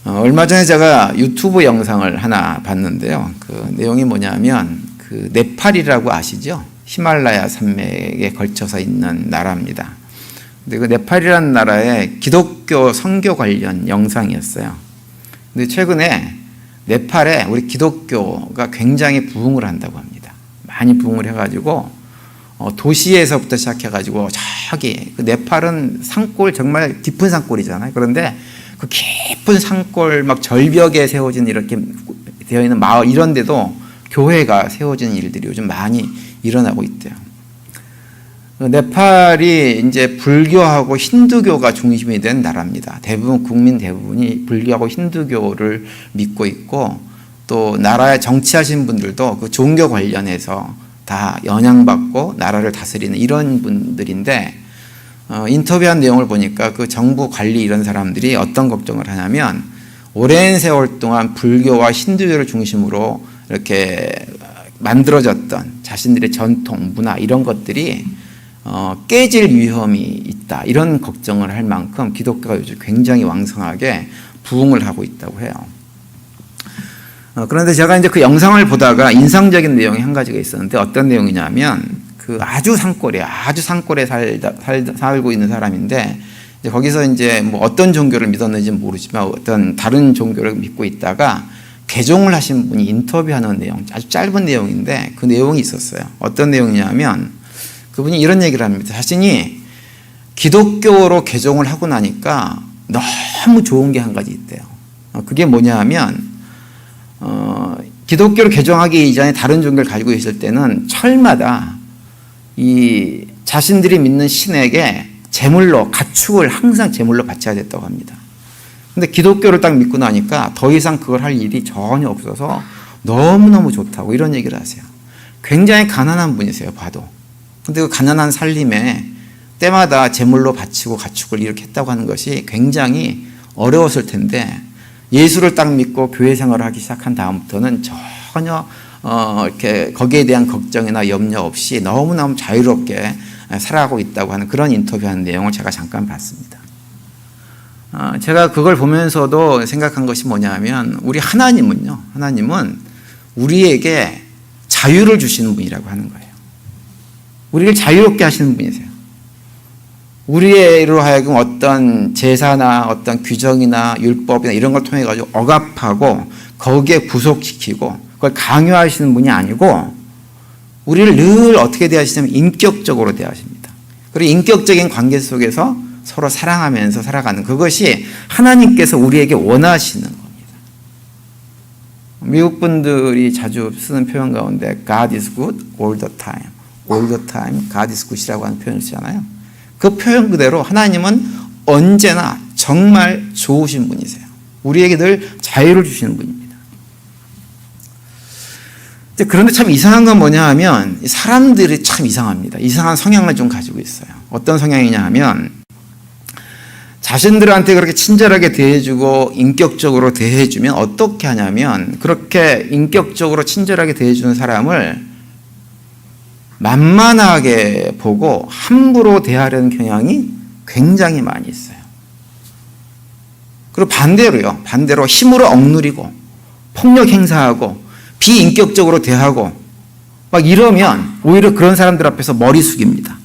얼마 전에 제가 유튜브 영상을 하나 봤는데요. 그 내용이 뭐냐면 그 네팔이라고 아시죠? 히말라야 산맥에 걸쳐서 있는 나라입니다. 근데 그 네팔이라는 나라의 기독교 선교 관련 영상이었어요. 근데 최근에 네팔에 우리 기독교가 굉장히 부흥을 한다고 합니다. 많이 부흥을 해가지고 도시에서부터 시작해가지고 저기 그 네팔은 산골 정말 깊은 산골이잖아요. 그런데 그 깊은 산골 막 절벽에 세워진 이렇게 되어 있는 마을 이런 데도 교회가 세워지는 일들이 요즘 많이 일어나고 있대요. 네팔이 이제 불교하고 힌두교가 중심이 된 나라입니다. 국민 대부분이 불교하고 힌두교를 믿고 있고 또 나라에 정치하신 분들도 그 종교 관련해서 다 영향받고 나라를 다스리는 이런 분들인데 인터뷰한 내용을 보니까 그 정부 관리 이런 사람들이 어떤 걱정을 하냐면 오랜 세월 동안 불교와 힌두교를 중심으로 이렇게 만들어졌던 자신들의 전통, 문화 이런 것들이 깨질 위험이 있다. 이런 걱정을 할 만큼 기독교가 요즘 굉장히 왕성하게 부흥을 하고 있다고 해요. 그런데 제가 이제 그 영상을 보다가 인상적인 내용이 한 가지가 있었는데 어떤 내용이냐면 그 아주 산골에 살고 있는 사람인데 이제 거기서 이제 뭐 어떤 종교를 믿었는지 모르지만 어떤 다른 종교를 믿고 있다가 개종을 하신 분이 인터뷰하는 내용, 아주 짧은 내용인데 그 내용이 있었어요. 어떤 내용이냐면 그분이 이런 얘기를 합니다. 자신이 기독교로 개종을 하고 나니까 너무 좋은 게 한 가지 있대요. 그게 뭐냐 하면 기독교로 개종하기 이전에 다른 종교를 가지고 있을 때는 철마다 이 자신들이 믿는 신에게 제물로 가축을 항상 제물로 바쳐야 됐다고 합니다. 근데 기독교를 딱 믿고 나니까 더 이상 그걸 할 일이 전혀 없어서 너무너무 좋다고 이런 얘기를 하세요. 굉장히 가난한 분이세요, 봐도. 근데 그 가난한 살림에 때마다 제물로 바치고 가축을 이렇게 했다고 하는 것이 굉장히 어려웠을 텐데 예수를 딱 믿고 교회 생활을 하기 시작한 다음부터는 전혀 이렇게 거기에 대한 걱정이나 염려 없이 너무너무 자유롭게 살아가고 있다고 하는 그런 인터뷰하는 내용을 제가 잠깐 봤습니다. 제가 그걸 보면서도 생각한 것이 뭐냐면 우리 하나님은 우리에게 자유를 주시는 분이라고 하는 거예요. 우리를 자유롭게 하시는 분이세요. 우리로 하여금 어떤 제사나 어떤 규정이나 율법이나 이런 걸 통해 가지고 억압하고 거기에 구속시키고 그걸 강요하시는 분이 아니고 우리를 늘 어떻게 대하시냐면 인격적으로 대하십니다. 그리고 인격적인 관계 속에서 서로 사랑하면서 살아가는 그것이 하나님께서 우리에게 원하시는 겁니다. 미국 분들이 자주 쓰는 표현 가운데 God is good all the time. all the time God is good이라고 하는 표현을 쓰잖아요. 그 표현 그대로 하나님은 언제나 정말 좋으신 분이세요. 우리에게 늘 자유를 주시는 분입니다. 그런데 참 이상한 건 뭐냐 하면 사람들이 참 이상합니다. 이상한 성향을 좀 가지고 있어요. 어떤 성향이냐 하면 자신들한테 그렇게 친절하게 대해주고 인격적으로 대해주면 어떻게 하냐면 그렇게 인격적으로 친절하게 대해주는 사람을 만만하게 보고 함부로 대하려는 경향이 굉장히 많이 있어요. 그리고 반대로 힘으로 억누리고 폭력 행사하고 비인격적으로 대하고 막 이러면 오히려 그런 사람들 앞에서 머리 숙입니다.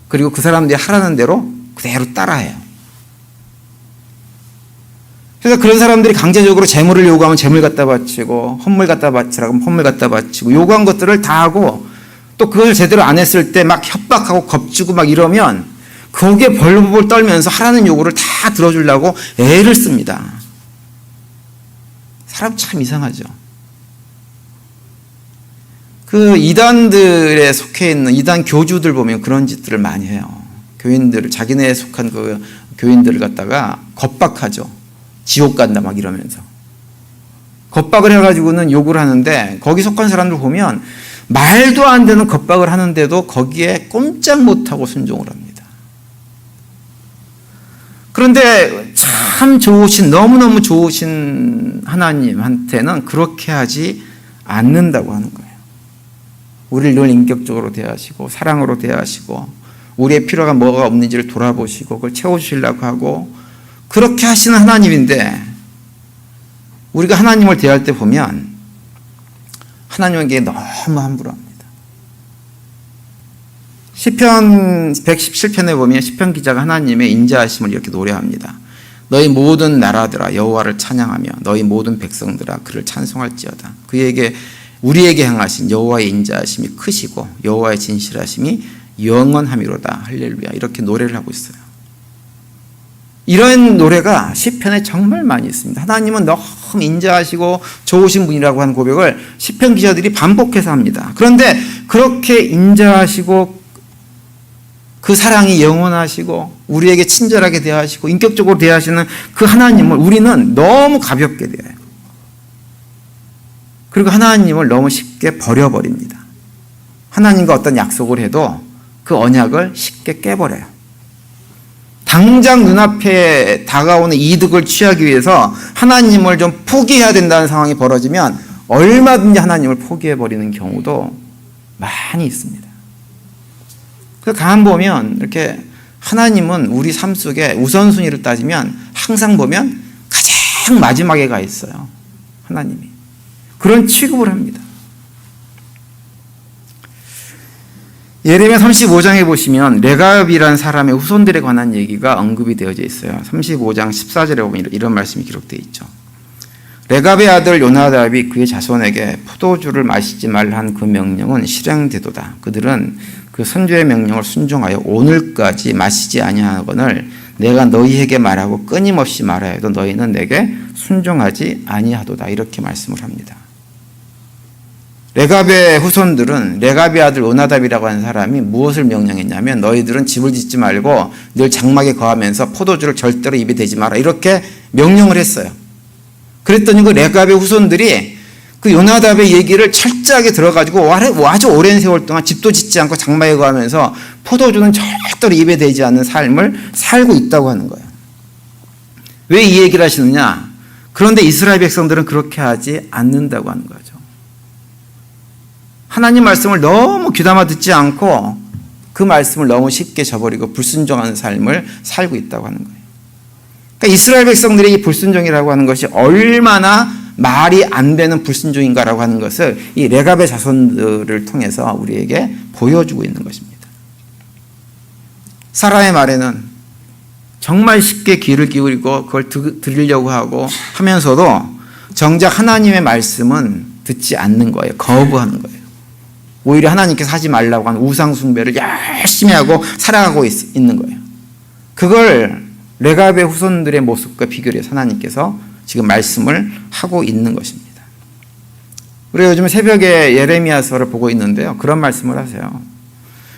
그리고 그 사람들이 하라는 대로 그대로 따라해요. 그래서 그런 사람들이 강제적으로 재물을 요구하면 재물 갖다 바치고 헌물 갖다 바치라고 하면 헌물 갖다 바치고 요구한 것들을 다 하고 또 그걸 제대로 안 했을 때 막 협박하고 겁주고 막 이러면 거기에 벌벌 떨면서 하라는 요구를 다 들어주려고 애를 씁니다. 사람 참 이상하죠. 그 이단들에 속해 있는 이단 교주들 보면 그런 짓들을 많이 해요. 교인들을 자기네에 속한 그 교인들을 갖다가 겁박하죠. 지옥 간다 막 이러면서 겁박을 해가지고는 욕을 하는데 거기 속한 사람들 보면 말도 안 되는 겁박을 하는데도 거기에 꼼짝 못하고 순종을 합니다. 그런데 참 좋으신 너무너무 좋으신 하나님한테는 그렇게 하지 않는다고 하는 거예요. 우리를 늘 인격적으로 대하시고 사랑으로 대하시고 우리의 필요가 뭐가 없는지를 돌아보시고 그걸 채워주시려고 하고 그렇게 하시는 하나님인데 우리가 하나님을 대할 때 보면 하나님에게 너무 함부로 합니다. 시편 117편에 보면 시편 기자가 하나님의 인자하심을 이렇게 노래합니다. 너희 모든 나라들아 여호와를 찬양하며 너희 모든 백성들아 그를 찬송할지어다. 우리에게 행하신 여호와의 인자하심이 크시고 여호와의 진실하심이 영원함이로다. 할렐루야. 이렇게 노래를 하고 있어요. 이런 노래가 시편에 정말 많이 있습니다. 하나님은 너무 인자하시고 좋으신 분이라고 하는 고백을 시편 기자들이 반복해서 합니다. 그런데 그렇게 인자하시고 그 사랑이 영원하시고 우리에게 친절하게 대하시고 인격적으로 대하시는 그 하나님을 우리는 너무 가볍게 대해요. 그리고 하나님을 너무 쉽게 버려버립니다. 하나님과 어떤 약속을 해도 그 언약을 쉽게 깨버려요. 당장 눈앞에 다가오는 이득을 취하기 위해서 하나님을 좀 포기해야 된다는 상황이 벌어지면 얼마든지 하나님을 포기해버리는 경우도 많이 있습니다. 그 가만 보면 이렇게 하나님은 우리 삶 속에 우선순위를 따지면 항상 보면 가장 마지막에 가 있어요. 하나님이. 그런 취급을 합니다. 예레미야 35장에 보시면 레갑이라는 사람의 후손들에 관한 얘기가 언급이 되어져 있어요. 35장 14절에 보면 이런 말씀이 기록되어 있죠. 레갑의 아들 요나답이 그의 자손에게 포도주를 마시지 말라 한 그 명령은 실행되도다. 그들은 그 선조의 명령을 순종하여 오늘까지 마시지 아니하거늘 내가 너희에게 말하고 끊임없이 말하여도 너희는 내게 순종하지 아니하도다. 이렇게 말씀을 합니다. 레갑의 후손들은 레갑의 아들 요나답이라고 하는 사람이 무엇을 명령했냐면 너희들은 집을 짓지 말고 늘 장막에 거하면서 포도주를 절대로 입에 대지 마라. 이렇게 명령을 했어요. 그랬더니 그 레갑의 후손들이 그 요나답의 얘기를 철저하게 들어가지고 아주 오랜 세월 동안 집도 짓지 않고 장막에 거하면서 포도주는 절대로 입에 대지 않는 삶을 살고 있다고 하는 거예요. 왜 이 얘기를 하시느냐? 그런데 이스라엘 백성들은 그렇게 하지 않는다고 하는 거죠. 하나님 말씀을 너무 귀담아 듣지 않고 그 말씀을 너무 쉽게 저버리고 불순종하는 삶을 살고 있다고 하는 거예요. 그러니까 이스라엘 백성들의 이 불순종이라고 하는 것이 얼마나 말이 안 되는 불순종인가라고 하는 것을 이 레갑의 자손들을 통해서 우리에게 보여주고 있는 것입니다. 사라의 말에는 정말 쉽게 귀를 기울이고 그걸 들으려고 하고 하면서도 정작 하나님의 말씀은 듣지 않는 거예요. 거부하는 거예요. 오히려 하나님께서 하지 말라고 하는 우상 숭배를 열심히 하고 살아가고 있는 거예요. 그걸 레갑의 후손들의 모습과 비교를 해서 하나님께서 지금 말씀을 하고 있는 것입니다. 우리가 요즘 새벽에 예레미야서를 보고 있는데요. 그런 말씀을 하세요.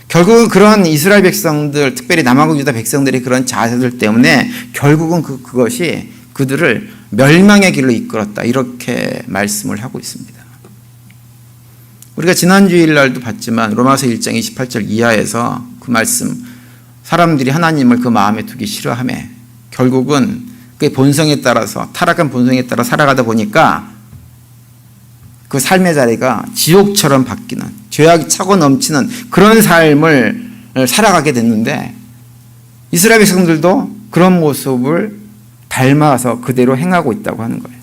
결국은 그런 이스라엘 백성들, 특별히 남아국 유다 백성들의 그런 자세들 때문에 결국은 그것이 그들을 멸망의 길로 이끌었다. 이렇게 말씀을 하고 있습니다. 우리가 지난 주일날도 봤지만 로마서 1장 28절 이하에서 그 말씀, 사람들이 하나님을 그 마음에 두기 싫어하며 결국은 그 본성에 따라서, 타락한 본성에 따라 살아가다 보니까 그 삶의 자리가 지옥처럼 바뀌는, 죄악이 차고 넘치는 그런 삶을 살아가게 됐는데 이스라엘 백성들도 그런 모습을 닮아서 그대로 행하고 있다고 하는 거예요.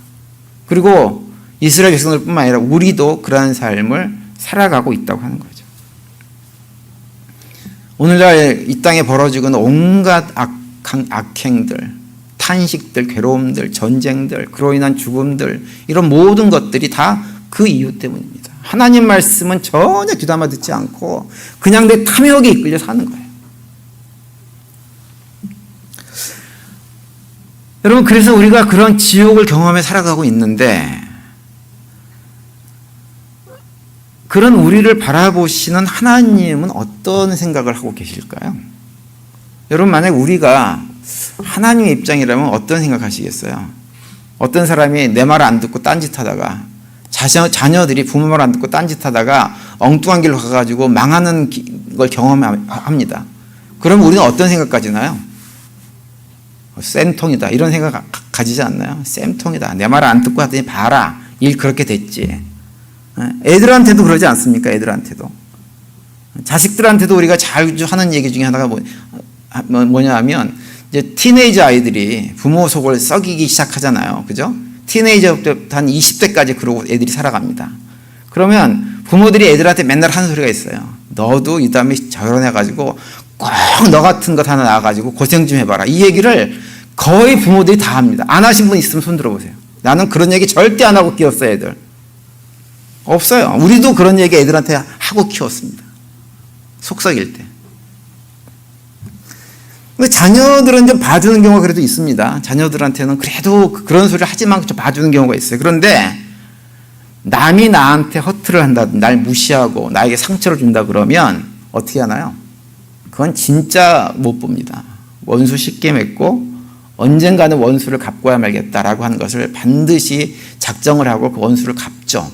그리고 이스라엘 백성들뿐만 아니라 우리도 그러한 삶을 살아가고 있다고 하는 거죠. 오늘날 이 땅에 벌어지고 있는 온갖 악행들, 탄식들, 괴로움들, 전쟁들, 그로 인한 죽음들, 이런 모든 것들이 다 그 이유 때문입니다. 하나님 말씀은 전혀 귀담아 듣지 않고 그냥 내 탐욕에 이끌려 사는 거예요. 여러분, 그래서 우리가 그런 지옥을 경험해 살아가고 있는데 그런 우리를 바라보시는 하나님은 어떤 생각을 하고 계실까요? 여러분, 만약 우리가 하나님의 입장이라면 어떤 생각하시겠어요? 어떤 사람이 내 말 안 듣고 딴짓하다가 자녀들이 부모 말 안 듣고 딴짓하다가 엉뚱한 길로 가가지고 망하는 걸 경험합니다. 그럼 우리는 어떤 생각 가지나요? 쌤통이다 이런 생각 가지지 않나요? 쌤통이다. 내 말 안 듣고 하더니 봐라. 일 그렇게 됐지. 애들한테도 그러지 않습니까? 애들한테도. 자식들한테도 우리가 자주 하는 얘기 중에 하나가 뭐냐 하면 이제 티네이저 아이들이 부모 속을 썩이기 시작하잖아요. 그죠? 티네이저부터 한 20대까지 그러고 애들이 살아갑니다. 그러면 부모들이 애들한테 맨날 하는 소리가 있어요. 너도 이 다음에 결혼해가지고 꼭 너 같은 것 하나 낳아가지고 고생 좀 해봐라. 이 얘기를 거의 부모들이 다 합니다. 안 하신 분 있으면 손 들어보세요. 나는 그런 얘기 절대 안 하고 키웠어요, 애들. 없어요. 우리도 그런 얘기 애들한테 하고 키웠습니다. 속썩일 때. 근데 자녀들은 좀 봐주는 경우가 그래도 있습니다. 자녀들한테는 그래도 그런 소리를 하지만 좀 봐주는 경우가 있어요. 그런데 남이 나한테 허투를 한다든지 날 무시하고 나에게 상처를 준다 그러면 어떻게 하나요? 그건 진짜 못 봅니다. 원수 쉽게 맺고 언젠가는 원수를 갚고야 말겠다라고 하는 것을 반드시 작정을 하고 그 원수를 갚죠.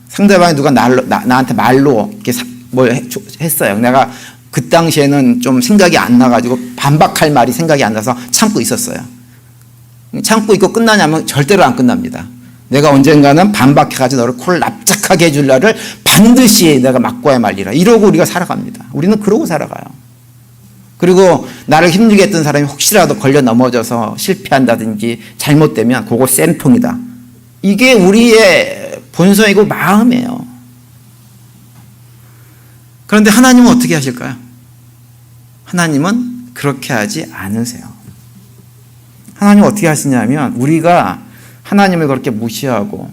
상대방이 누가 나한테 말로 이렇게 뭘 했어요. 내가 그 당시에는 좀 생각이 안 나가지고 반박할 말이 생각이 안 나서 참고 있었어요. 참고 있고 끝나냐면 절대로 안 끝납니다. 내가 언젠가는 반박해가지고 너를 코를 납작하게 해줄 날을 반드시 내가 맞고야 말리라. 이러고 우리가 살아갑니다. 우리는 그러고 살아가요. 그리고 나를 힘들게 했던 사람이 혹시라도 걸려 넘어져서 실패한다든지 잘못되면 그거 쌤통이다. 이게 우리의 본성이고 마음이에요. 그런데 하나님은 어떻게 하실까요? 하나님은 그렇게 하지 않으세요. 하나님은 어떻게 하시냐면 우리가 하나님을 그렇게 무시하고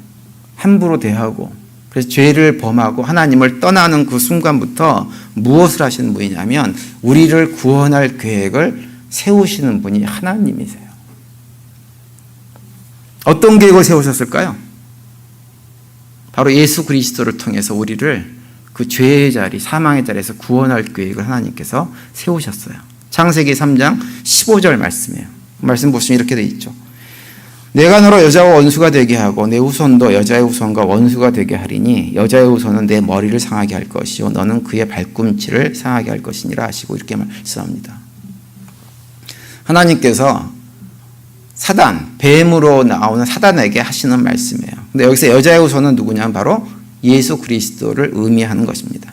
함부로 대하고 그래서 죄를 범하고 하나님을 떠나는 그 순간부터 무엇을 하시는 분이냐면 우리를 구원할 계획을 세우시는 분이 하나님이세요. 어떤 계획을 세우셨을까요? 바로 예수 그리스도를 통해서 우리를 그 죄의 자리, 사망의 자리에서 구원할 계획을 하나님께서 세우셨어요. 창세기 3장 15절 말씀이에요. 말씀 보시면 이렇게 되어 있죠. 내가 너로 여자와 원수가 되게 하고 내 후손도 여자의 후손과 원수가 되게 하리니 여자의 후손은 내 머리를 상하게 할 것이요 너는 그의 발꿈치를 상하게 할 것이니라 하시고 이렇게 말씀합니다. 하나님께서 사단, 뱀으로 나오는 사단에게 하시는 말씀이에요. 근데 여기서 여자의 후손은 누구냐면 바로 예수 그리스도를 의미하는 것입니다.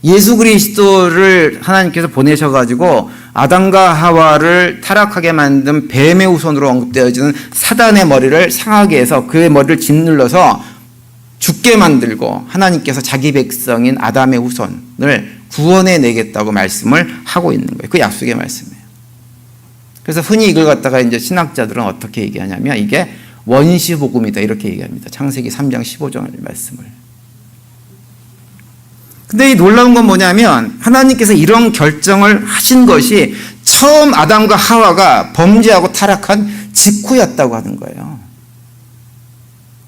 예수 그리스도를 하나님께서 보내셔가지고 아담과 하와를 타락하게 만든 뱀의 후손으로 언급되어지는 사단의 머리를 상하게 해서 그의 머리를 짓눌러서 죽게 만들고 하나님께서 자기 백성인 아담의 후손을 구원해 내겠다고 말씀을 하고 있는 거예요. 그 약속의 말씀이에요. 그래서 흔히 이걸 갖다가 이제 신학자들은 어떻게 얘기하냐면 이게 원시복음이다 이렇게 얘기합니다. 창세기 3장 15절 말씀을. 근데 이 놀라운 건 뭐냐면 하나님께서 이런 결정을 하신 것이 처음 아담과 하와가 범죄하고 타락한 직후였다고 하는 거예요.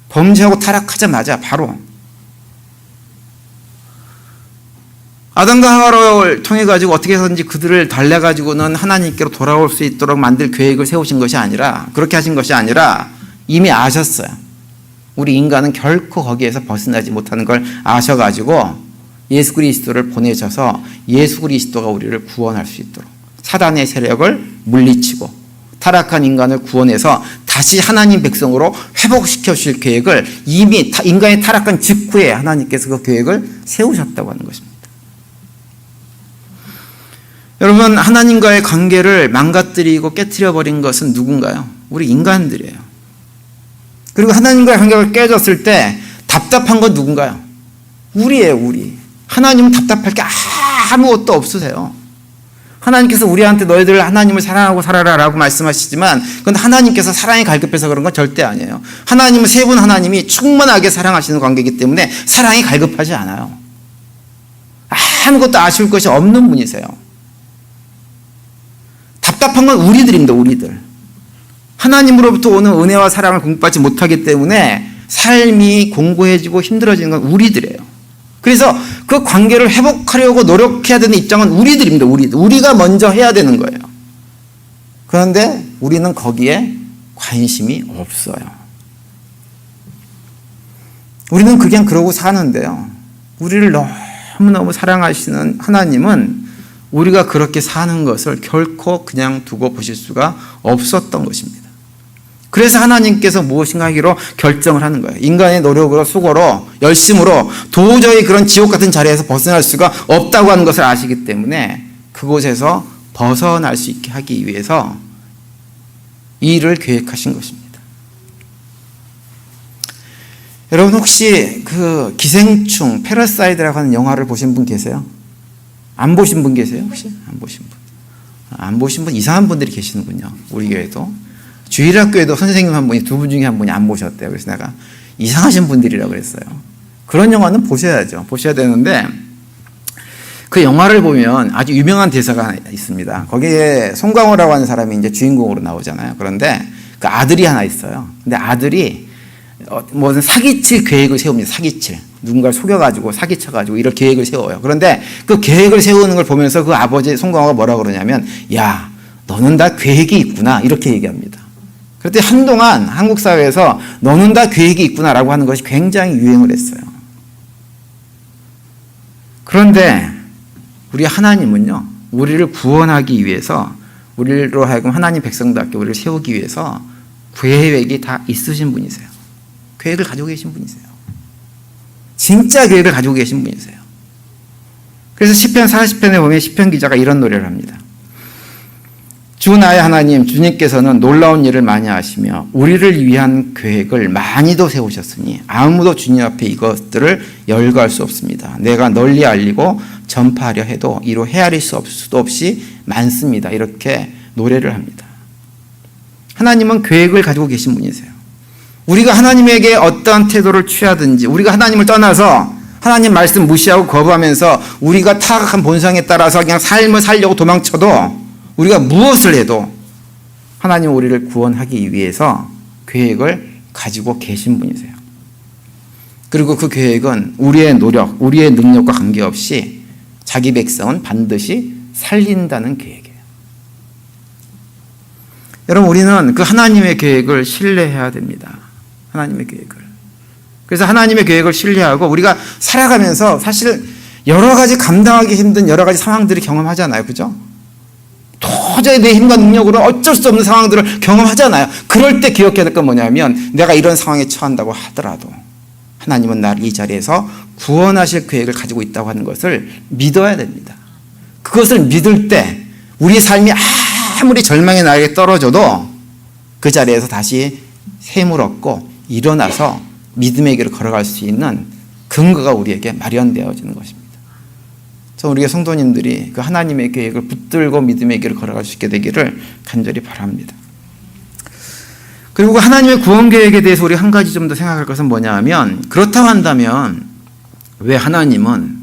범죄하고 타락하자마자 바로 아담과 하와를 통해 가지고 어떻게 해서든지 그들을 달래 가지고는 하나님께로 돌아올 수 있도록 만들 계획을 세우신 것이 아니라 그렇게 하신 것이 아니라 이미 아셨어요. 우리 인간은 결코 거기에서 벗어나지 못하는 걸 아셔가지고 예수 그리스도를 보내셔서 예수 그리스도가 우리를 구원할 수 있도록 사단의 세력을 물리치고 타락한 인간을 구원해서 다시 하나님 백성으로 회복시켜 주실 계획을 이미 인간이 타락한 직후에 하나님께서 그 계획을 세우셨다고 하는 것입니다. 여러분, 하나님과의 관계를 망가뜨리고 깨트려버린 것은 누군가요? 우리 인간들이에요. 그리고 하나님과의 관계가 깨졌을 때 답답한 건 누군가요? 우리예요, 우리. 하나님은 답답할 게 아무것도 없으세요. 하나님께서 우리한테 너희들 하나님을 사랑하고 살아라 라고 말씀하시지만 그건 하나님께서 사랑이 갈급해서 그런 건 절대 아니에요. 하나님은 세 분 하나님이 충만하게 사랑하시는 관계이기 때문에 사랑이 갈급하지 않아요. 아무것도 아쉬울 것이 없는 분이세요. 답답한 건 우리들입니다. 우리들. 하나님으로부터 오는 은혜와 사랑을 공급받지 못하기 때문에 삶이 공고해지고 힘들어지는 건 우리들이에요. 그래서 그 관계를 회복하려고 노력해야 되는 입장은 우리들입니다. 우리가 먼저 해야 되는 거예요. 그런데 우리는 거기에 관심이 없어요. 우리는 그냥 그러고 사는데요. 우리를 너무너무 사랑하시는 하나님은 우리가 그렇게 사는 것을 결코 그냥 두고 보실 수가 없었던 것입니다. 그래서 하나님께서 무엇인가 하기로 결정을 하는 거예요. 인간의 노력으로 수고로 열심으로 도저히 그런 지옥 같은 자리에서 벗어날 수가 없다고 하는 것을 아시기 때문에 그곳에서 벗어날 수 있게 하기 위해서 이 일을 계획하신 것입니다. 여러분 혹시 그 기생충 패러사이트라고 하는 영화를 보신 분 계세요? 안 보신 분 계세요? 혹시 안 보신 분? 안 보신 분 이상한 분들이 계시는군요. 우리 교회도 주일학교에도 선생님 한 분이 두 분 중에 한 분이 안 보셨대요. 그래서 내가 이상하신 분들이라고 그랬어요. 그런 영화는 보셔야죠. 보셔야 되는데 그 영화를 보면 아주 유명한 대사가 있습니다. 거기에 송강호라고 하는 사람이 이제 주인공으로 나오잖아요. 그런데 그 아들이 하나 있어요. 근데 아들이 무슨 사기칠 계획을 세웁니다. 사기칠. 누군가를 속여가지고 사기쳐가지고 이럴 계획을 세워요. 그런데 그 계획을 세우는 걸 보면서 그 아버지 송강호가 뭐라고 그러냐면 야, 너는 다 계획이 있구나. 이렇게 얘기합니다. 그런데 한동안 한국 사회에서 너는 다 계획이 있구나라고 하는 것이 굉장히 유행을 했어요. 그런데 우리 하나님은요, 우리를 구원하기 위해서 우리로 하여금 하나님 백성답게 우리를 세우기 위해서 계획이 다 있으신 분이세요. 계획을 가지고 계신 분이세요. 진짜 계획을 가지고 계신 분이세요. 그래서 시편 40편에 보면 시편 기자가 이런 노래를 합니다. 주 나의 하나님, 주님께서는 놀라운 일을 많이 하시며 우리를 위한 계획을 많이도 세우셨으니 아무도 주님 앞에 이것들을 열거할 수 없습니다. 내가 널리 알리고 전파하려 해도 이로 헤아릴 수도 없이 많습니다. 이렇게 노래를 합니다. 하나님은 계획을 가지고 계신 분이세요. 우리가 하나님에게 어떠한 태도를 취하든지 우리가 하나님을 떠나서 하나님 말씀 무시하고 거부하면서 우리가 타락한 본성에 따라서 그냥 삶을 살려고 도망쳐도 우리가 무엇을 해도 하나님은 우리를 구원하기 위해서 계획을 가지고 계신 분이세요. 그리고 그 계획은 우리의 노력, 우리의 능력과 관계없이 자기 백성은 반드시 살린다는 계획이에요. 여러분 우리는 그 하나님의 계획을 신뢰해야 됩니다. 하나님의 계획을. 그래서 하나님의 계획을 신뢰하고 우리가 살아가면서 사실 여러 가지 감당하기 힘든 여러 가지 상황들을 경험하잖아요. 그죠? 도저히 내 힘과 능력으로 어쩔 수 없는 상황들을 경험하잖아요. 그럴 때 기억해야 될 건 뭐냐면 내가 이런 상황에 처한다고 하더라도 하나님은 나를 이 자리에서 구원하실 계획을 가지고 있다고 하는 것을 믿어야 됩니다. 그것을 믿을 때 우리의 삶이 아무리 절망의 나에게 떨어져도 그 자리에서 다시 샘을 얻고 일어나서 믿음의 길을 걸어갈 수 있는 근거가 우리에게 마련되어지는 것입니다. 우리의 성도님들이 그 하나님의 계획을 붙들고 믿음의 길을 걸어갈 수 있게 되기를 간절히 바랍니다. 그리고 하나님의 구원 계획에 대해서 우리 한 가지 좀 더 생각할 것은 뭐냐 하면 그렇다고 한다면 왜 하나님은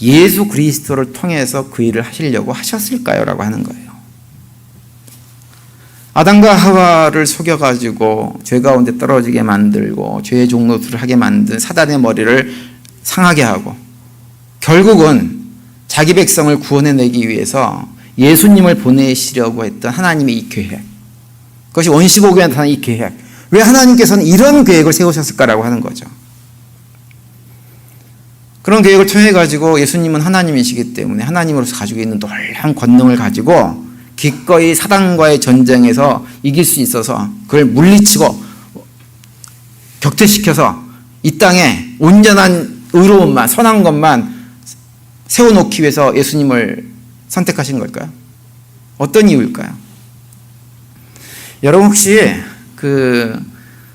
예수 그리스도를 통해서 그 일을 하시려고 하셨을까요? 라고 하는 거예요. 아담과 하와를 속여가지고 죄 가운데 떨어지게 만들고 죄의 종노릇을 하게 만든 사단의 머리를 상하게 하고 결국은 자기 백성을 구원해내기 위해서 예수님을 보내시려고 했던 하나님의 이 계획, 그것이 원시복음에 나타난 이 계획, 왜 하나님께서는 이런 계획을 세우셨을까라고 하는 거죠. 그런 계획을 통해 가지고 예수님은 하나님이시기 때문에 하나님으로서 가지고 있는 놀라운 권능을 가지고 기꺼이 사단과의 전쟁에서 이길 수 있어서 그걸 물리치고 격퇴시켜서 이 땅에 온전한 의로움만, 선한 것만 세워놓기 위해서 예수님을 선택하신 걸까요? 어떤 이유일까요? 여러분 혹시 그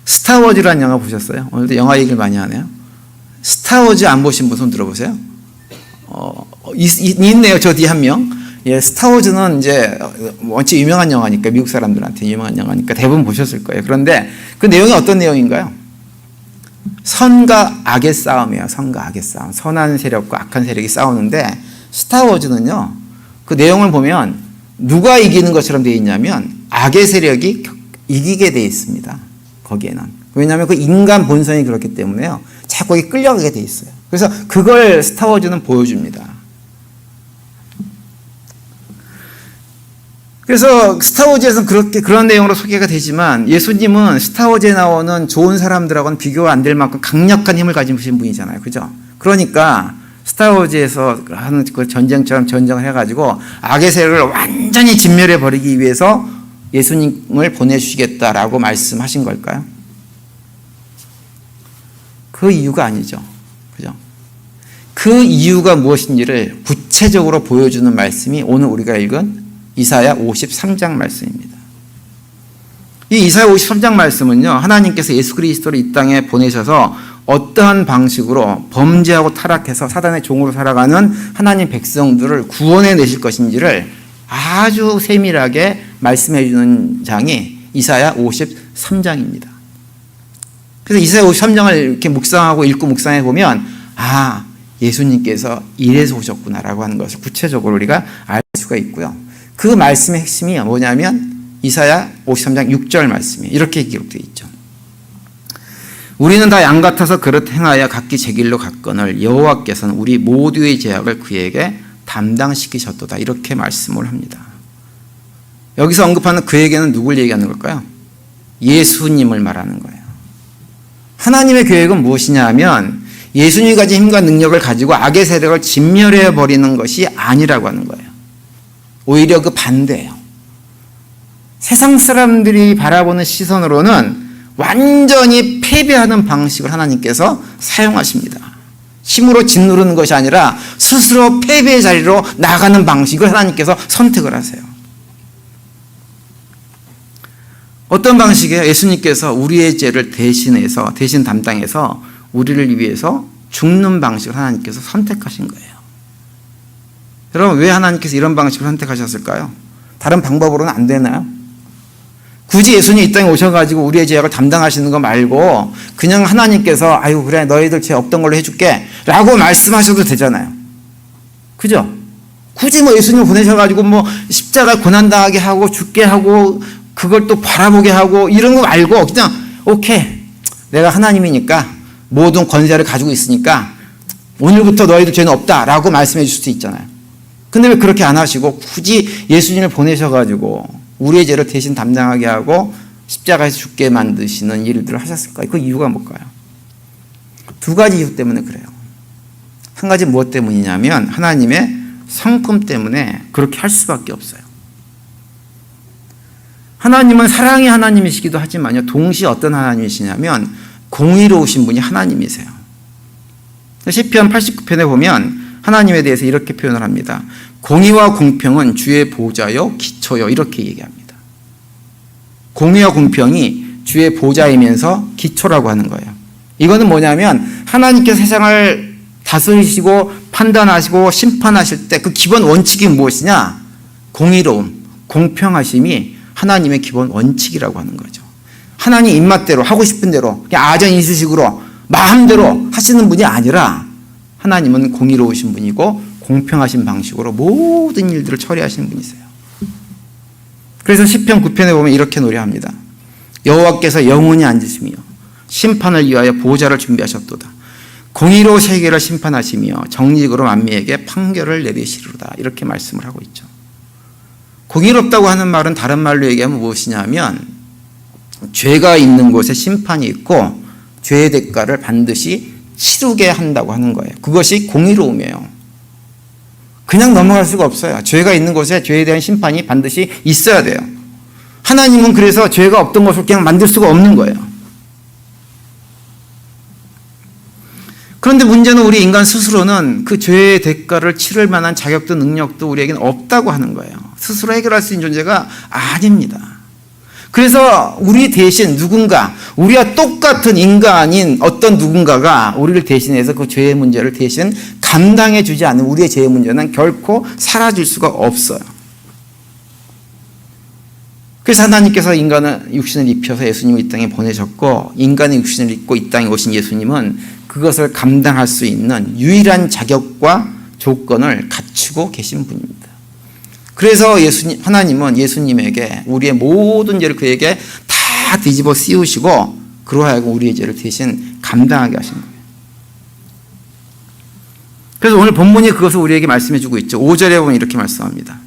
스타워즈라는 영화 보셨어요? 오늘도 영화 얘기를 많이 하네요. 스타워즈 안 보신 분 손 들어보세요. 있네요. 저 뒤에 한 명. 예, 스타워즈는 이제 원체 유명한 영화니까 미국 사람들한테 유명한 영화니까 대부분 보셨을 거예요. 그런데 그 내용이 어떤 내용인가요? 선과 악의 싸움이에요. 선과 악의 싸움. 선한 세력과 악한 세력이 싸우는데 스타워즈는요. 그 내용을 보면 누가 이기는 것처럼 되어 있냐면 악의 세력이 이기게 되어 있습니다. 거기에는. 왜냐하면 그 인간 본성이 그렇기 때문에요. 자꾸 거기 끌려가게 되어 있어요. 그래서 그걸 스타워즈는 보여줍니다. 그래서 스타워즈에서는 그런 내용으로 소개가 되지만 예수님은 스타워즈에 나오는 좋은 사람들하고는 비교가 안 될 만큼 강력한 힘을 가지신 분이잖아요. 그죠? 그러니까 스타워즈에서 하는 그 전쟁처럼 전쟁을 해가지고 악의 세력을 완전히 진멸해 버리기 위해서 예수님을 보내주시겠다라고 말씀하신 걸까요? 그 이유가 아니죠. 그죠? 그 이유가 무엇인지를 구체적으로 보여주는 말씀이 오늘 우리가 읽은 이사야 53장 말씀입니다. 이 이사야 53장 말씀은요, 하나님께서 예수 그리스도를 이 땅에 보내셔서 어떠한 방식으로 범죄하고 타락해서 사단의 종으로 살아가는 하나님 백성들을 구원해 내실 것인지를 아주 세밀하게 말씀해 주는 장이 이사야 53장입니다. 그래서 이사야 53장을 이렇게 묵상하고 읽고 묵상해 보면 예수님께서 이래서 오셨구나라고 하는 것을 구체적으로 우리가 알 수가 있고요. 그 말씀의 핵심이 뭐냐면 이사야 53장 6절 말씀이에요. 이렇게 기록되어 있죠. 우리는 다 양 같아서 그릇 행하여 각기 제 길로 갔거늘 여호와께서는 우리 모두의 죄악을 그에게 담당시키셨도다. 이렇게 말씀을 합니다. 여기서 언급하는 그에게는 누굴 얘기하는 걸까요? 예수님을 말하는 거예요. 하나님의 계획은 무엇이냐 하면 예수님이 가진 힘과 능력을 가지고 악의 세력을 진멸해 버리는 것이 아니라고 하는 거예요. 오히려 그 반대예요. 세상 사람들이 바라보는 시선으로는 완전히 패배하는 방식을 하나님께서 사용하십니다. 힘으로 짓누르는 것이 아니라 스스로 패배의 자리로 나가는 방식을 하나님께서 선택을 하세요. 어떤 방식이에요? 예수님께서 우리의 죄를 대신 담당해서 우리를 위해서 죽는 방식을 하나님께서 선택하신 거예요. 여러분, 왜 하나님께서 이런 방식을 선택하셨을까요? 다른 방법으로는 안 되나요? 굳이 예수님이 이 땅에 오셔가지고 우리의 죄악을 담당하시는 거 말고 그냥 하나님께서 그래 너희들 죄 없던 걸로 해줄게 라고 말씀하셔도 되잖아요. 그죠? 굳이 예수님을 보내셔가지고 십자가 고난당하게 하고 죽게 하고 그걸 또 바라보게 하고 이런 거 말고 그냥 오케이, 내가 하나님이니까 모든 권세를 가지고 있으니까 오늘부터 너희들 죄는 없다라고 말씀해 줄 수도 있잖아요. 근데 왜 그렇게 안 하시고 굳이 예수님을 보내셔가지고 우리의 죄를 대신 담당하게 하고 십자가에서 죽게 만드시는 일들을 하셨을까요? 그 이유가 뭘까요? 두 가지 이유 때문에 그래요. 한 가지 무엇 때문이냐면 하나님의 성품 때문에 그렇게 할 수밖에 없어요. 하나님은 사랑의 하나님이시기도 하지만요, 동시에 어떤 하나님이시냐면 공의로우신 분이 하나님이세요. 시편 89편에 보면 하나님에 대해서 이렇게 표현을 합니다. 공의와 공평은 주의 보좌요 기초요, 이렇게 얘기합니다. 공의와 공평이 주의 보좌이면서 기초라고 하는 거예요. 이거는 뭐냐면 하나님께서 세상을 다스리시고 판단하시고 심판하실 때 그 기본 원칙이 무엇이냐? 공의로움, 공평하심이 하나님의 기본 원칙이라고 하는 거죠. 하나님 입맛대로 하고 싶은 대로 그냥 아전인수식으로 마음대로 하시는 분이 아니라 하나님은 공의로우신 분이고 공평하신 방식으로 모든 일들을 처리하시는 분이세요. 그래서 시편 9편에 보면 이렇게 노래합니다. 여호와께서 영원히 앉으시며 심판을 위하여 보좌를 준비하셨도다. 공의로 세계를 심판하시며 정직으로 만민에게 판결을 내리시리로다. 이렇게 말씀을 하고 있죠. 공의롭다고 하는 말은 다른 말로 얘기하면 무엇이냐면 죄가 있는 곳에 심판이 있고 죄의 대가를 반드시 치르게 한다고 하는 거예요. 그것이 공의로움이에요. 그냥 넘어갈 수가 없어요. 죄가 있는 곳에 죄에 대한 심판이 반드시 있어야 돼요. 하나님은 그래서 죄가 없던 것을 그냥 만들 수가 없는 거예요. 그런데 문제는 우리 인간 스스로는 그 죄의 대가를 치를 만한 자격도 능력도 우리에게는 없다고 하는 거예요. 스스로 해결할 수 있는 존재가 아닙니다. 그래서 우리 대신 누군가, 우리와 똑같은 인간인 어떤 누군가가 우리를 대신해서 그 죄의 문제를 대신 감당해 주지 않으면 우리의 죄의 문제는 결코 사라질 수가 없어요. 그래서 하나님께서 인간은 육신을 입혀서 예수님을 이 땅에 보내셨고, 인간의 육신을 입고 이 땅에 오신 예수님은 그것을 감당할 수 있는 유일한 자격과 조건을 갖추고 계신 분입니다. 그래서 하나님은 예수님에게 우리의 모든 죄를 그에게 다 뒤집어 씌우시고 그로 하여금 우리의 죄를 대신 감당하게 하신 거예요. 그래서 오늘 본문이 그것을 우리에게 말씀해 주고 있죠. 5절에 보면 이렇게 말씀합니다.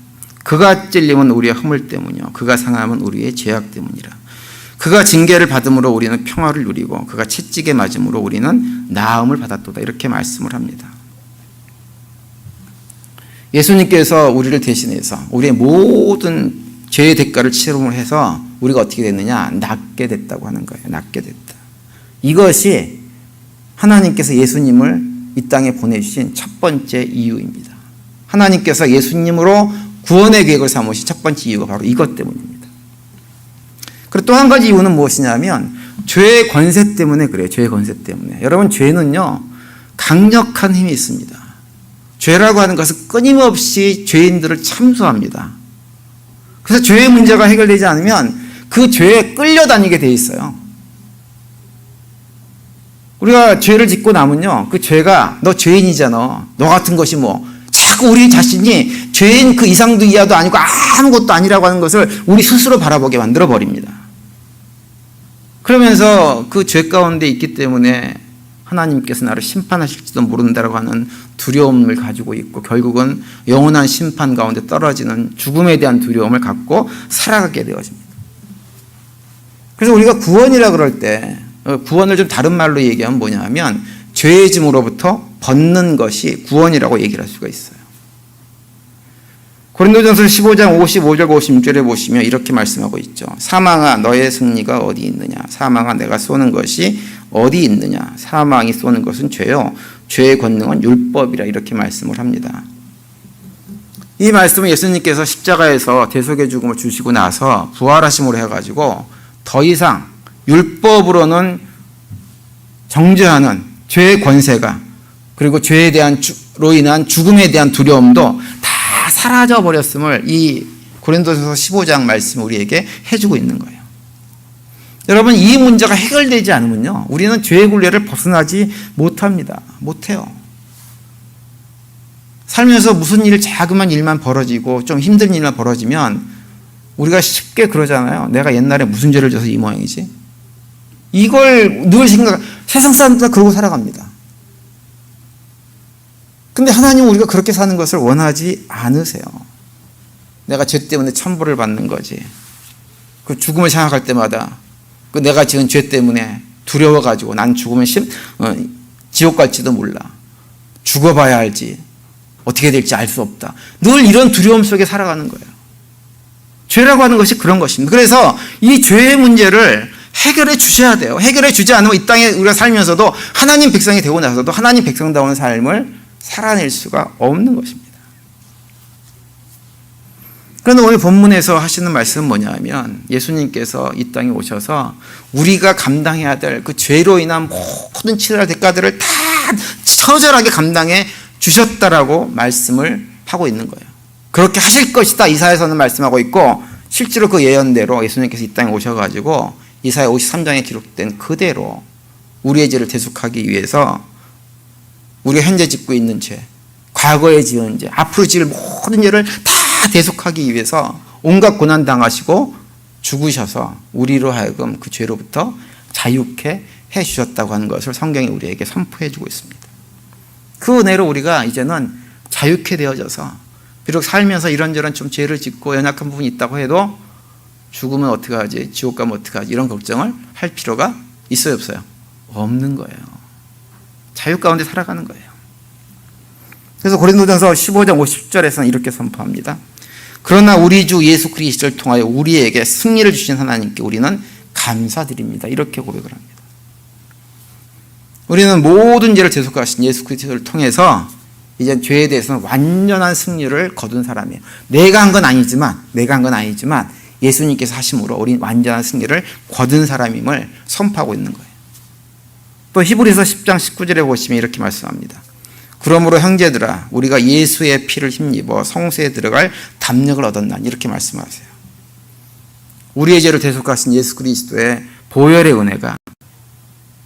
그가 찔림은 우리의 허물 때문이요 그가 상함은 우리의 죄악 때문이라. 그가 징계를 받음으로 우리는 평화를 누리고 그가 채찍에 맞음으로 우리는 나음을 받았도다. 이렇게 말씀을 합니다. 예수님께서 우리를 대신해서 우리의 모든 죄의 대가를 치름을 해서 우리가 어떻게 됐느냐? 낫게 됐다고 하는 거예요. 낫게 됐다. 이것이 하나님께서 예수님을 이 땅에 보내주신 첫 번째 이유입니다. 하나님께서 예수님으로 구원의 계획을 삼으신 첫 번째 이유가 바로 이것 때문입니다. 그리고 또 한 가지 이유는 무엇이냐면 죄의 권세 때문에 그래요. 죄의 권세 때문에. 여러분, 죄는요 강력한 힘이 있습니다. 죄라고 하는 것은 끊임없이 죄인들을 참수합니다. 그래서 죄의 문제가 해결되지 않으면 그 죄에 끌려다니게 돼 있어요. 우리가 죄를 짓고 나면요, 그 죄가 너 죄인이잖아, 너 같은 것이 뭐, 자꾸 우리 자신이 죄인 그 이상도 이하도 아니고 아무것도 아니라고 하는 것을 우리 스스로 바라보게 만들어 버립니다. 그러면서 그 죄 가운데 있기 때문에 하나님께서 나를 심판하실지도 모른다라고 하는 두려움을 가지고 있고, 결국은 영원한 심판 가운데 떨어지는 죽음에 대한 두려움을 갖고 살아가게 되어집니다. 그래서 우리가 구원이라 그럴 때, 구원을 좀 다른 말로 얘기하면 뭐냐 하면 죄의 짐으로부터 벗는 것이 구원이라고 얘기를 할 수가 있어요. 고린도전서 15장 55절 56절에 보시면 이렇게 말씀하고 있죠. 사망아 너의 승리가 어디 있느냐, 사망아 내가 쏘는 것이 어디 있느냐, 사망이 쏘는 것은 죄요 죄의 권능은 율법이라, 이렇게 말씀을 합니다. 이 말씀은 예수님께서 십자가에서 대속의 죽음을 주시고 나서 부활하심으로 해가지고 더 이상 율법으로는 정죄하는 죄의 권세가, 그리고 죄에 대한로 인한 죽음에 대한 두려움도 다 사라져 버렸음을 이 고린도전서 15장 말씀 우리에게 해주고 있는 거예요. 여러분, 이 문제가 해결되지 않으면요 우리는 죄의 굴레를 벗어나지 못합니다. 못해요. 살면서 무슨 일, 자그만 일만 벌어지고 좀 힘든 일만 벌어지면 우리가 쉽게 그러잖아요. 내가 옛날에 무슨 죄를 져서 이 모양이지? 이걸 늘 세상 사람들 다 그러고 살아갑니다. 근데 하나님은 우리가 그렇게 사는 것을 원하지 않으세요. 내가 죄 때문에 천벌을 받는 거지. 그 죽음을 생각할 때마다 그 내가 지은 죄 때문에 두려워가지고 난 죽으면 지옥 갈지도 몰라. 죽어봐야 알지. 어떻게 될지 알 수 없다. 늘 이런 두려움 속에 살아가는 거예요. 죄라고 하는 것이 그런 것입니다. 그래서 이 죄의 문제를 해결해 주셔야 돼요. 해결해 주지 않으면 이 땅에 우리가 살면서도 하나님 백성이 되고 나서도 하나님 백성다운 삶을 살아낼 수가 없는 것입니다. 그런데 오늘 본문에서 하시는 말씀은 뭐냐 하면 예수님께서 이 땅에 오셔서 우리가 감당해야 될 그 죄로 인한 모든 치러야 대가들을 다 처절하게 감당해 주셨다라고 말씀을 하고 있는 거예요. 그렇게 하실 것이다 이사야서는 말씀하고 있고, 실제로 그 예언대로 예수님께서 이 땅에 오셔가지고 이사야 53장에 기록된 그대로 우리의 죄를 대속하기 위해서 우리가 현재 짓고 있는 죄, 과거에 지은 죄, 앞으로 지을 모든 죄를 다 대속하기 위해서 온갖 고난 당하시고 죽으셔서 우리로 하여금 그 죄로부터 자유케 해주셨다고 하는 것을 성경이 우리에게 선포해 주고 있습니다. 그 은혜로 우리가 이제는 자유케 되어져서 비록 살면서 이런저런 좀 죄를 짓고 연약한 부분이 있다고 해도 죽으면 어떻게 하지, 지옥 가면 어떻게 하지, 이런 걱정을 할 필요가 있어요, 없어요? 없는 거예요. 자유 가운데 살아가는 거예요. 그래서 고린도전서 15장 50절에서는 이렇게 선포합니다. 그러나 우리 주 예수 그리스도를 통하여 우리에게 승리를 주신 하나님께 우리는 감사드립니다. 이렇게 고백을 합니다. 우리는 모든 죄를 대속하신 예수 그리스도를 통해서 이제 죄에 대해서는 완전한 승리를 거둔 사람이에요. 내가 한 건 아니지만 예수님께서 하심으로 우리는 완전한 승리를 거둔 사람임을 선포하고 있는 거예요. 또 히브리서 10장 19절에 보시면 이렇게 말씀합니다. 그러므로 형제들아 우리가 예수의 피를 힘입어 성소에 들어갈 담력을 얻었나니, 이렇게 말씀하세요. 우리의 죄를 대속하신 예수 그리스도의 보혈의 은혜가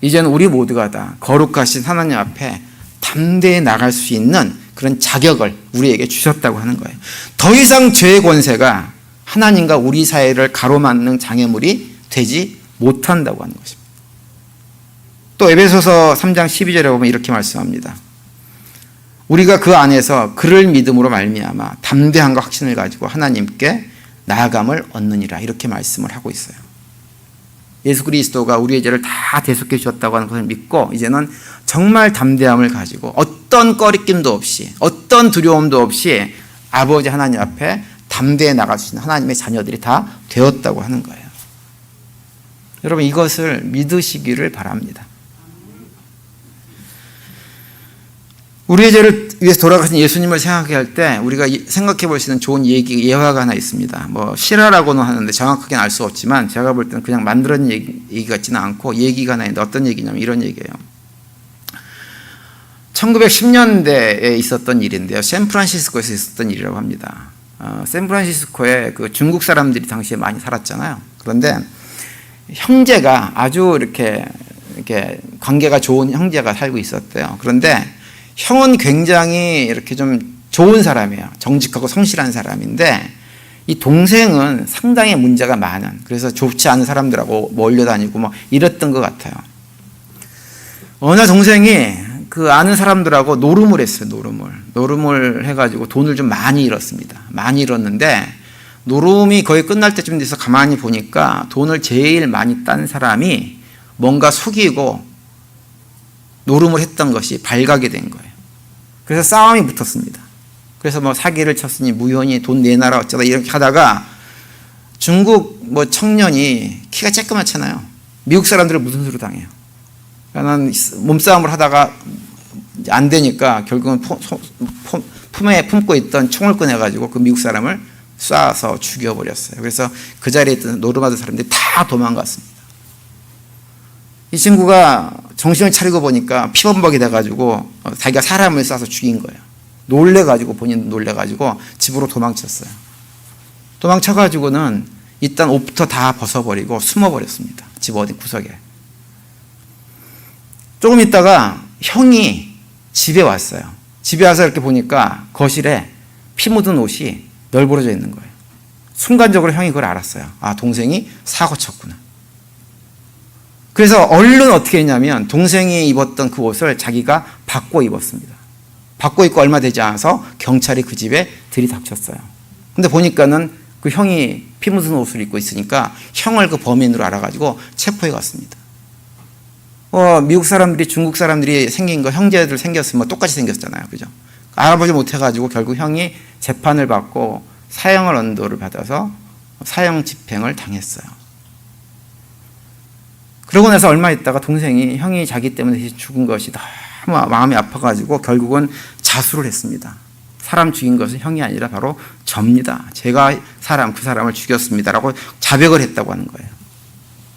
이제는 우리 모두가 다 거룩하신 하나님 앞에 담대히 나갈 수 있는 그런 자격을 우리에게 주셨다고 하는 거예요. 더 이상 죄의 권세가 하나님과 우리 사이를 가로막는 장애물이 되지 못한다고 하는 것입니다. 또 에베소서 3장 12절에 보면 이렇게 말씀합니다. 우리가 그 안에서 그를 믿음으로 말미암아 담대함과 확신을 가지고 하나님께 나아감을 얻느니라, 이렇게 말씀을 하고 있어요. 예수 그리스도가 우리의 죄를 다 대속해 주셨다고 하는 것을 믿고 이제는 정말 담대함을 가지고 어떤 꺼리낌도 없이 어떤 두려움도 없이 아버지 하나님 앞에 담대히 나갈 수 있는 하나님의 자녀들이 다 되었다고 하는 거예요. 여러분, 이것을 믿으시기를 바랍니다. 우리의 죄를 위해서 돌아가신 예수님을 생각할 때 우리가 생각해 볼 수 있는 좋은 예화가 하나 있습니다. 뭐 실화라고는 하는데 정확하게는 알 수 없지만 제가 볼 때는 그냥 만들어낸 얘기 같지는 않고 얘기가 하나 있는데 어떤 얘기냐면 이런 얘기예요. 1910년대에 있었던 일인데요. 샌프란시스코에서 있었던 일이라고 합니다. 샌프란시스코에 그 중국 사람들이 당시에 많이 살았잖아요. 그런데 형제가 아주 이렇게 관계가 좋은 형제가 살고 있었대요. 그런데 형은 굉장히 이렇게 좀 좋은 사람이에요. 정직하고 성실한 사람인데 이 동생은 상당히 문제가 많은, 그래서 좋지 않은 사람들하고 몰려다니고 뭐 이랬던 것 같아요. 어느 날 동생이 그 아는 사람들하고 노름을 했어요. 노름을 해가지고 돈을 좀 많이 잃었습니다. 많이 잃었는데 노름이 거의 끝날 때쯤 돼서 가만히 보니까 돈을 제일 많이 딴 사람이 뭔가 속이고 노름을 했던 것이 발각이 된 거예요. 그래서 싸움이 붙었습니다. 그래서 뭐 사기를 쳤으니 무효니 돈 내놔라 어쩌다 이렇게 하다가 중국 뭐 청년이 키가 쬐끄맣잖아요. 미국 사람들은 무슨 수로 당해요. 그러니까 몸싸움을 하다가 안 되니까 결국은 품에 품고 있던 총을 꺼내가지고 그 미국 사람을 쏴서 죽여버렸어요. 그래서 그 자리에 있던 노름하던 사람들이 다 도망갔습니다. 이 친구가 정신을 차리고 보니까 피범벅이 돼가지고 자기가 사람을 쏴서 죽인 거예요. 놀래가지고 본인도 놀래가지고 집으로 도망쳤어요. 도망쳐가지고는 일단 옷부터 다 벗어버리고 숨어버렸습니다. 집 어디 구석에. 조금 있다가 형이 집에 왔어요. 집에 와서 이렇게 보니까 거실에 피 묻은 옷이 널브러져 있는 거예요. 순간적으로 형이 그걸 알았어요. 아, 동생이 사고 쳤구나. 그래서 얼른 어떻게 했냐면 동생이 입었던 그 옷을 자기가 바꿔 입었습니다. 바꿔 입고 얼마 되지 않아서 경찰이 그 집에 들이닥쳤어요. 근데 보니까는 그 형이 피 묻은 옷을 입고 있으니까 형을 그 범인으로 알아가지고 체포해 갔습니다. 미국 사람들이 중국 사람들이 생긴 거 형제들 생겼으면 똑같이 생겼잖아요. 그죠? 알아보지 못해가지고 결국 형이 재판을 받고 사형을 언도를 받아서 사형 집행을 당했어요. 그러고 나서 얼마 있다가 동생이 형이 자기 때문에 죽은 것이 너무 마음이 아파가지고 결국은 자수를 했습니다. 사람 죽인 것은 형이 아니라 바로 접니다. 제가 그 사람을 죽였습니다라고 자백을 했다고 하는 거예요.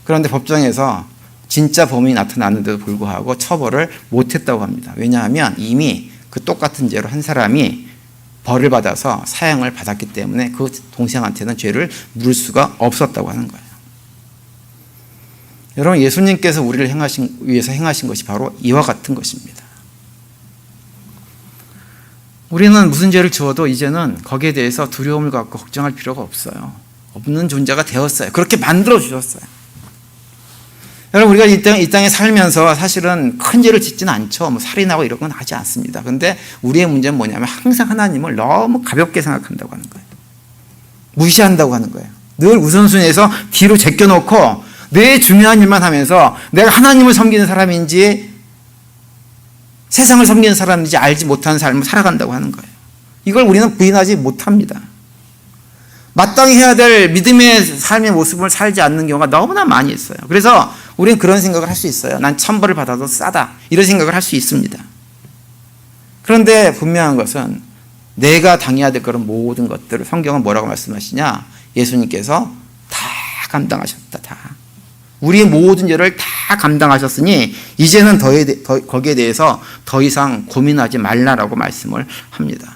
그런데 법정에서 진짜 범인이 나타났는데도 불구하고 처벌을 못했다고 합니다. 왜냐하면 이미 그 똑같은 죄로 한 사람이 벌을 받아서 사형을 받았기 때문에 그 동생한테는 죄를 물을 수가 없었다고 하는 거예요. 여러분, 예수님께서 우리를 위해서 행하신 것이 바로 이와 같은 것입니다. 우리는 무슨 죄를 지어도 이제는 거기에 대해서 두려움을 갖고 걱정할 필요가 없어요. 없는 존재가 되었어요. 그렇게 만들어 주셨어요. 여러분, 우리가 이 땅에 살면서 사실은 큰 죄를 짓지는 않죠. 뭐 살인하고 이런 건 하지 않습니다. 그런데 우리의 문제는 뭐냐면 항상 하나님을 너무 가볍게 생각한다고 하는 거예요. 무시한다고 하는 거예요. 늘 우선순위에서 뒤로 제껴놓고 내 중요한 일만 하면서 내가 하나님을 섬기는 사람인지 세상을 섬기는 사람인지 알지 못하는 삶을 살아간다고 하는 거예요. 이걸 우리는 부인하지 못합니다. 마땅히 해야 될 믿음의 삶의 모습을 살지 않는 경우가 너무나 많이 있어요. 그래서 우리는 그런 생각을 할 수 있어요. 난 천벌을 받아도 싸다. 이런 생각을 할 수 있습니다. 그런데 분명한 것은 내가 당해야 될 그런 모든 것들을 성경은 뭐라고 말씀하시냐? 예수님께서 다 감당하셨다. 다. 우리의 모든 죄를 다 감당하셨으니 이제는 거기에 대해서 더 이상 고민하지 말라라고 말씀을 합니다.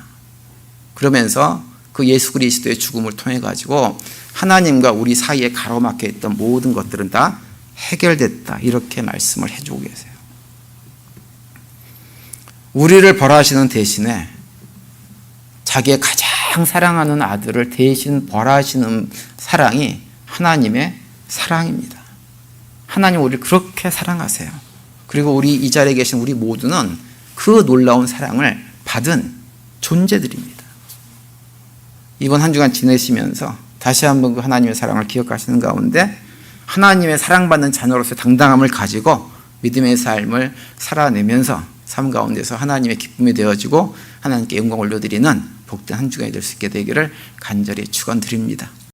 그러면서 그 예수 그리스도의 죽음을 통해 가지고 하나님과 우리 사이에 가로막혀 있던 모든 것들은 다 해결됐다. 이렇게 말씀을 해주고 계세요. 우리를 벌하시는 대신에 자기의 가장 사랑하는 아들을 대신 벌하시는 사랑이 하나님의 사랑입니다. 하나님 우리를 그렇게 사랑하세요. 그리고 우리 이 자리에 계신 우리 모두는 그 놀라운 사랑을 받은 존재들입니다. 이번 한 주간 지내시면서 다시 한번 그 하나님의 사랑을 기억하시는 가운데 하나님의 사랑받는 자녀로서 당당함을 가지고 믿음의 삶을 살아내면서 삶 가운데서 하나님의 기쁨이 되어지고 하나님께 영광을 올려드리는 복된 한 주간이 될 수 있게 되기를 간절히 축원드립니다.